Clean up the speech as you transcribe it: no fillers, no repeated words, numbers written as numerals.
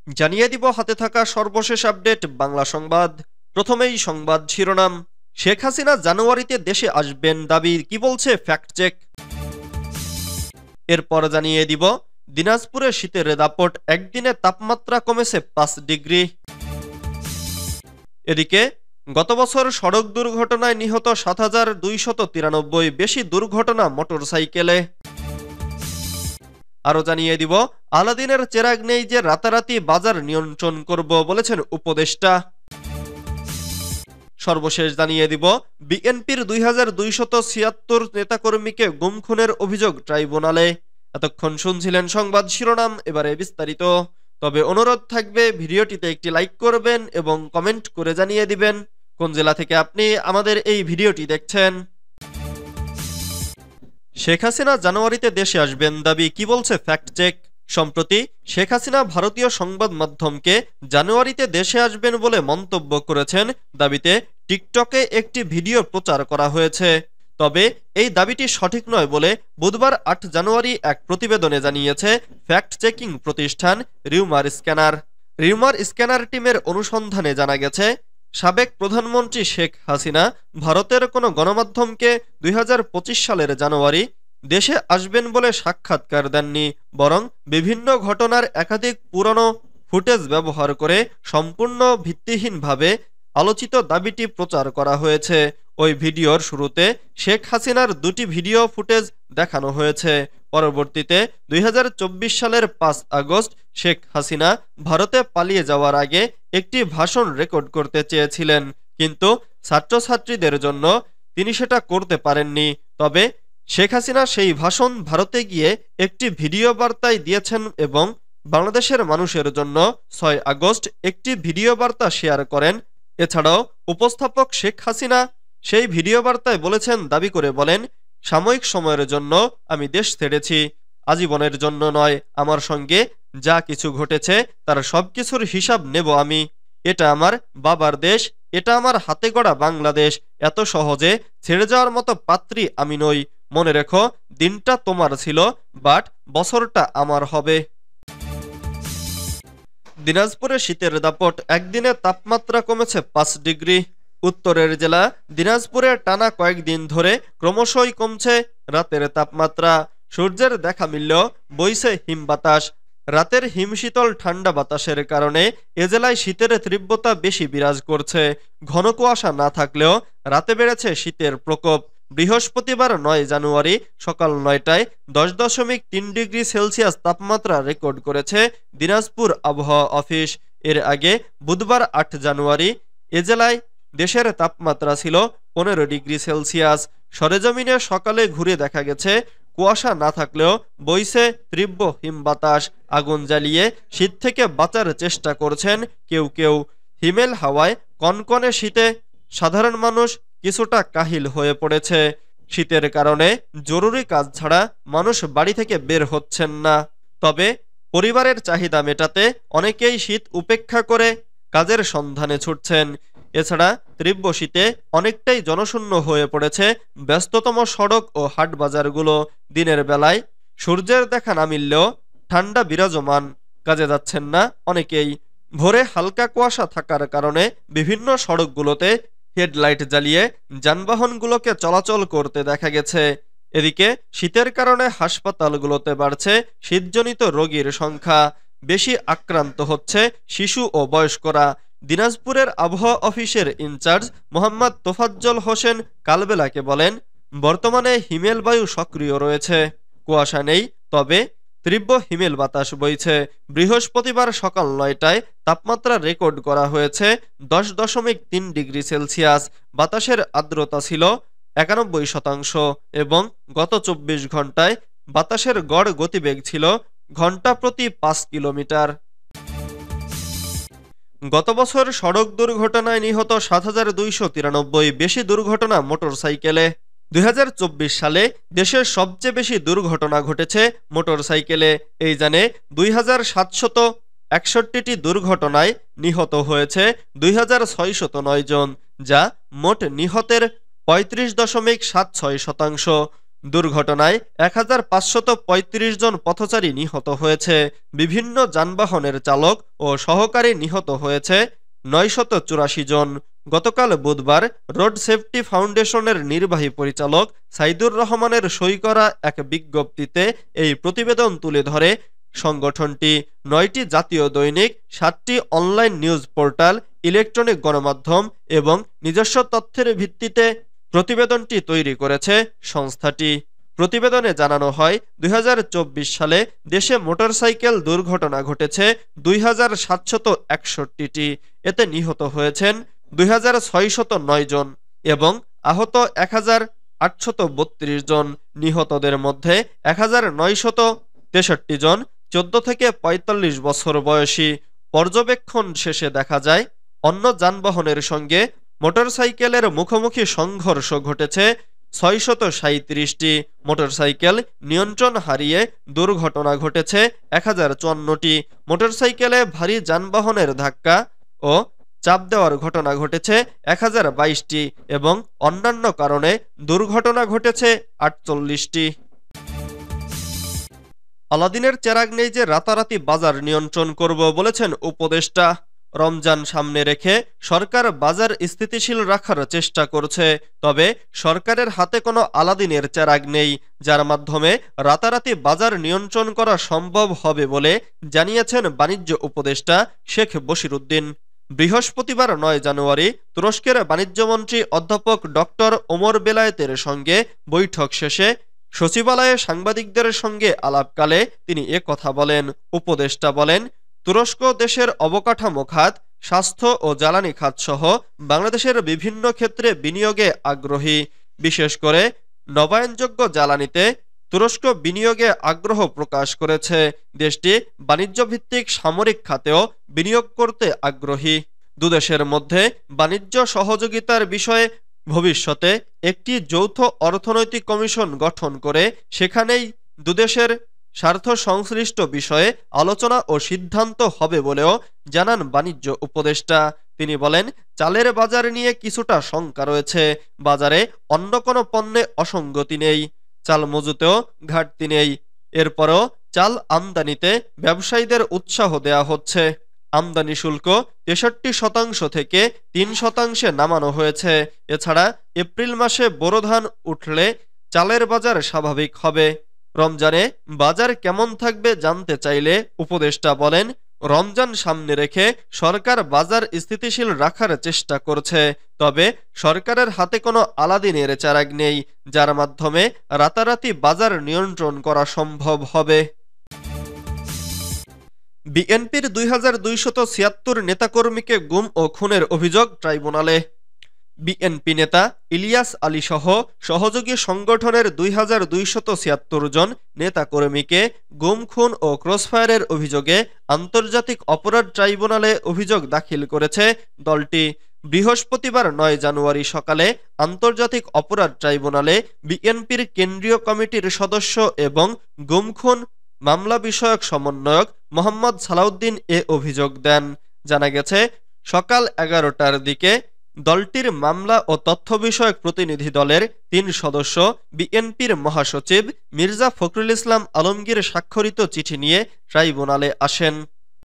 জানিয়ে দিব হাতে থাকা সর্বশেষ আপডেট বাংলা সংবাদ। প্রথমেই সংবাদ শিরোনাম। শেখ হাসিনা জানুয়ারিতে দেশে আসবেন দাবি, কি বলছে ফ্যাক্ট চেক। এরপর জানিয়ে দিব দিনাজপুরে শীতের দাপট, একদিনে তাপমাত্রা কমেছে 5 ডিগ্রি। এদিকে গত বছর সড়ক দুর্ঘটনায় নিহত ৭,২৯৩, বেশি দুর্ঘটনা মোটরসাইকেলে। আরো জানিয়ে দিব আলাদিনের চেরাগ নেই যে রাতারাতি বাজার নিয়ন্ত্রণ করব বলেছেন উপদেষ্টা। সর্বশেষ জানিয়ে দিব বিএনপির ২,২৭৬ নেতাকর্মীকে গুম খুনের অভিযোগ ট্রাইব্যুনালে। এতক্ষণ শুনছিলেন সংবাদ শিরোনাম, এবারে বিস্তারিত। তবে অনুরোধ থাকবে ভিডিওটিতে একটি লাইক করবেন এবং কমেন্ট করে জানিয়ে দিবেন কোন জেলা থেকে আপনি আমাদের এই ভিডিওটি দেখছেন। শেখ হাসিনা জানুয়ারিতে দেশে আসবেন দাবি, কি বলছে ফ্যাক্ট চেক। সম্প্রতি শেখ হাসিনা ভারতীয় সংবাদ মাধ্যমকে জানুয়ারিতে দেশে আসবেন বলে মন্তব্য করেছেন দাবিতে টিকটকে একটি ভিডিও প্রচার করা হয়েছে। তবে এই দাবিটি সঠিক নয় বলে বুধবার ৮ জানুয়ারি এক প্রতিবেদনে জানিয়েছে ফ্যাক্ট চেকিং প্রতিষ্ঠান রিউমার স্ক্যানার টিমের অনুসন্ধানে জানা গেছে সাবেক প্রধানমন্ত্রী শেখ হাসিনা ভারতের কোনো গণমাধ্যমকে ২০২৫ সালের জানুয়ারি দেশে আসবেন বলে সাক্ষাৎকার দেননি, বরং বিভিন্ন ঘটনার একাধিক পুরনো ফুটেজ ব্যবহার করে সম্পূর্ণ ভিত্তিহীনভাবে আলোচিত দাবিটি প্রচার করা হয়েছে। ওই ভিডিওর শুরুতে শেখ হাসিনার দুটি ভিডিও ফুটেজ দেখানো হয়েছে। পরবর্তীতে ২০২৪ সালের ৫ আগস্ট শেখ হাসিনা ভারতে পালিয়ে যাওয়ার আগে একটি ভাষণ রেকর্ড করতে চেয়েছিলেন, কিন্তু ছাত্রছাত্রীদের জন্য তিনি সেটা করতে পারেননি। তবে শেখ হাসিনা সেই ভাষণ ভারতে গিয়ে একটি ভিডিও বার্তায় দিয়েছেন এবং বাংলাদেশের মানুষের জন্য ৬ আগস্ট একটি ভিডিও বার্তা শেয়ার করেন। এছাড়াও উপস্থাপক শেখ হাসিনা সেই ভিডিও বার্তায় দাবি করে বলেন, সাময়িক সময়ের জন্য আমি দেশ ছেড়েছি, আজীবনের জন্য নয়। আমার সঙ্গে যা কিছু ঘটেছে তার সবকিছুর হিসাব নেব আমি। এটা আমার বাবার দেশ, এটা আমার হাতে গড়া বাংলাদেশ। এত সহজে ছেড়ে যাওয়ার মতো পাত্রী আমি নই। মনে রেখো, দিনটা তোমার ছিল, বাট বছরটা আমার হবে। দিনাজপুরে শীতের দাপট, একদিনে তাপমাত্রা কমেছে ৫ ডিগ্রি। উত্তরের জেলা দিনাজপুরে টানা কয়েকদিন ধরে ক্রমশই কমছে রাতের তাপমাত্রা। সূর্যের দেখা মিললেও বইছে হিম বাতাস। রাতের হিমশীতল ঠান্ডা বাতাসের কারণে এ জেলায় শীতের তীব্রতা বেশি বিরাজ করছে। ঘন কুয়াশা না থাকলেও রাতে বেড়েছে শীতের প্রকোপ। বৃহস্পতিবার ৯ জানুয়ারি সকাল ৯টায় ১০.৩ ডিগ্রি সেলসিয়াস তাপমাত্রা রেকর্ড করেছে দিনাজপুর আবহাওয়া অফিস। এর আগে বুধবার ৮ জানুয়ারি এ জেলায় দেশের তাপমাত্রা ছিল ১৫ ডিগ্রি সেলসিয়াস। সরেজমিনে সকালে ঘুরে দেখা গেছে কুয়াশা না থাকলেও বইছে তীব্র হিম বাতাস। আগুন জ্বালিয়ে শীত থেকে বাঁচার চেষ্টা করছেন কেউ কেউ। হিমেল হাওয়ায় কনকনে শীতে সাধারণ মানুষ কিছুটা কাহিল হয়ে পড়েছে। শীতের কারণে জরুরি কাজ ছাড়া মানুষ বাড়ি থেকে বের হচ্ছেন না। তবে পরিবারের চাহিদা মেটাতে অনেকেই শীত উপেক্ষা করে কাজের সন্ধানে ছুটছেন। এছাড়া তীব্র শীতে অনেকটাই জনশূন্য হয়ে পড়েছে ব্যস্ততম সড়ক ও হাট বাজারগুলো। দিনের বেলায় সূর্যের দেখা না মিললেও ঠান্ডা বিরাজমান, কাজে যাচ্ছেন না অনেকেই। ভোরে হালকা কুয়াশা থাকার কারণে বিভিন্ন সড়কগুলোতে হেডলাইট জ্বালিয়ে যানবাহনগুলোকে চলাচল করতে দেখা গেছে। এদিকে শীতের কারণে হাসপাতালগুলোতে বাড়ছে শীতজনিত রোগীর সংখ্যা। বেশি আক্রান্ত হচ্ছে শিশু ও বয়স্করা। দিনাজপুরের আবহাওয়া অফিসের ইনচার্জ মোহাম্মদ তোফাজ্জল হোসেন কালবেলাকে বলেন, বর্তমানে হিমেল বায়ু সক্রিয় রয়েছে, কুয়াশা নেই, তবে তীব্র হিমেল বাতাস বইছে। বৃহস্পতিবার সকাল ৯টায় তাপমাত্রা রেকর্ড করা হয়েছে ১০.৩ ডিগ্রি সেলসিয়াস। বাতাসের আর্দ্রতা ছিল ৯১% এবং গত ২৪ ঘন্টায় বাতাসের গড় গতিবেগ ছিল ঘন্টা প্রতি ৫ কিলোমিটার। গত বছর সড়ক দুর্ঘটনায় নিহত ৭,২৯৩, বেশি দুর্ঘটনা মোটরসাইকেলে। ২০২৪ সালে দেশের সবচেয়ে বেশি দুর্ঘটনা ঘটেছে মোটরসাইকেলে। এই জানে ২,৭৬১টি দুর্ঘটনায় নিহত হয়েছে ২,৬০৯ জন, যা মোট নিহতের ৩৫.৭৬%। দুর্ঘটনায় 1535 জন পথচারী নিহত হয়েছে। বিভিন্ন যানবাহনের চালক ও সহকারী নিহত হয়েছে 984 জন। গতকাল বুধবার রোড সেফটি ফাউন্ডেশনের নির্বাহী পরিচালক সাইদুর রহমানের সই করা এক বিজ্ঞপ্তিতে এই প্রতিবেদন তুলে ধরে সংগঠনটি। 9টি জাতীয় দৈনিক, 7টি অনলাইন নিউজ পোর্টাল, ইলেকট্রনিক গণমাধ্যম এবং নিজস্ব তথ্যের ভিত্তিতে প্রতিবেদনটি তৈরি করেছে সংস্থাটি। প্রতিবেদনে জানানো হয় 2024 সালে দেশে মোটরসাইকেল দুর্ঘটনা ঘটেছে 2761টি। এতে নিহত হয়েছেন 2609 জন এবং আহত 1832 জন। নিহতদের মধ্যে 1963 জন 14 থেকে 45 বছর বয়সী। পর্যবেক্ষণ শেষে দেখা যায় অন্য যানবাহনের সঙ্গে মোটরসাইকেলের মুখোমুখি সংঘর্ষ ঘটেছে 637টি। মোটরসাইকেল নিয়ন্ত্রণ হারিয়ে দুর্ঘটনা ঘটেছে 1054টি। মোটরসাইকেলে ভারী যানবাহনের ধাক্কা ও চাপ দেওয়ার ঘটনা ঘটেছে 1022টি এবং অন্যান্য কারণে দুর্ঘটনা ঘটেছে 48টি। আলাদিনের চেরাগ নেই যে রাতারাতি বাজার নিয়ন্ত্রণ করব বলেছেন উপদেষ্টা। রমজান সামনে রেখে সরকার বাজার স্থিতিশীল রাখার চেষ্টা করছে, তবে সরকারের হাতে কোনো আলাদিনের চেরাগ নেই যার মাধ্যমে রাতারাতি বাজার নিয়ন্ত্রণ করা সম্ভব হবে বলে জানিয়েছেন বাণিজ্য উপদেষ্টা শেখ বশিরউদ্দিন। বৃহস্পতিবার 9 জানুয়ারি তুরস্কের বাণিজ্যমন্ত্রী অধ্যাপক ডক্টর ওমর বেলায়েতের সঙ্গে বৈঠক শেষে সচিবালয়ে সাংবাদিকদের সঙ্গে আলাপকালে তিনি কথা বলেন। উপদেষ্টা বলেন, তুরস্ক দেশের অবকাঠামো খাত, স্বাস্থ্য ও জ্বালানি খাত সহ বাংলাদেশের বিভিন্ন ক্ষেত্রে বিনিয়োগে আগ্রহী। বিশেষ করে নবায়নযোগ্য জ্বালানিতে তুরস্ক বিনিয়োগে আগ্রহ প্রকাশ করেছে। দেশটি বাণিজ্যভিত্তিক সামরিক খাতেও বিনিয়োগ করতে আগ্রহী। দুদেশের মধ্যে বাণিজ্য সহযোগিতার বিষয়ে ভবিষ্যতে একটি যৌথ অর্থনৈতিক কমিশন গঠন করে সেখানেই দুদেশের স্বার্থ সংশ্লিষ্ট বিষয়ে আলোচনা ও সিদ্ধান্ত হবে বলেও জানান বাণিজ্য উপদেষ্টা। তিনি বলেন, চালের বাজার নিয়ে কিছুটা শঙ্কা রয়েছে। বাজারে অন্য কোনো পণ্যে অসঙ্গতি নেই, চাল মজুতেও ঘাটতি নেই। এরপরও চাল আমদানিতে ব্যবসায়ীদের উৎসাহ দেয়া হচ্ছে। আমদানি শুল্ক 63% থেকে 3% নামানো হয়েছে। এছাড়া এপ্রিল মাসে বোরো ধান উঠলে চালের বাজার স্বাভাবিক হবে। রমজানে বাজার কেমন থাকবে জানতে চাইলে উপদেষ্টা বলেন, রমজান সামনে রেখে সরকার বাজার স্থিতিশীল রাখার চেষ্টা করছে, তবে সরকারের হাতে কোনো আলাদিনের চেরাগ নেই যার মাধ্যমে রাতারাতি বাজার নিয়ন্ত্রণ করা সম্ভব হবে। বিএনপির 2276 নেতাকর্মীকে গুম ও খুনের অভিযোগ ট্রাইব্যুনালে। বিএনপি নেতা ইলিয়াস আলী সহ সহযোগী সংগঠনের 2276 জন নেতাকর্মীকে গুম, খুন ও ক্রসফায়ারের অভিযোগে আন্তর্জাতিক অপরাধ ট্রাইব্যুনালে অভিযোগ দাখিল করেছে দলটি। বৃহস্পতিবার 9 জানুয়ারি সকালে আন্তর্জাতিক অপরাধ ট্রাইব্যুনালে বিএনপির কেন্দ্রীয় কমিটির সদস্য এবং গুম খুন মামলা বিষয়ক সমন্বয়ক মোহাম্মদ সালাউদ্দিন এ অভিযোগ দেন। জানা গেছে, সকাল 11টার দিকে দলটির মামলা ও তথ্য বিষয়ক প্রতিনিধি দলের 3 সদস্য বিএনপির মহাসচিব মির্জা ফখরুল ইসলাম আলমগীর স্বাক্ষরিত চিঠি নিয়ে ট্রাইব্যুনালে আসেন।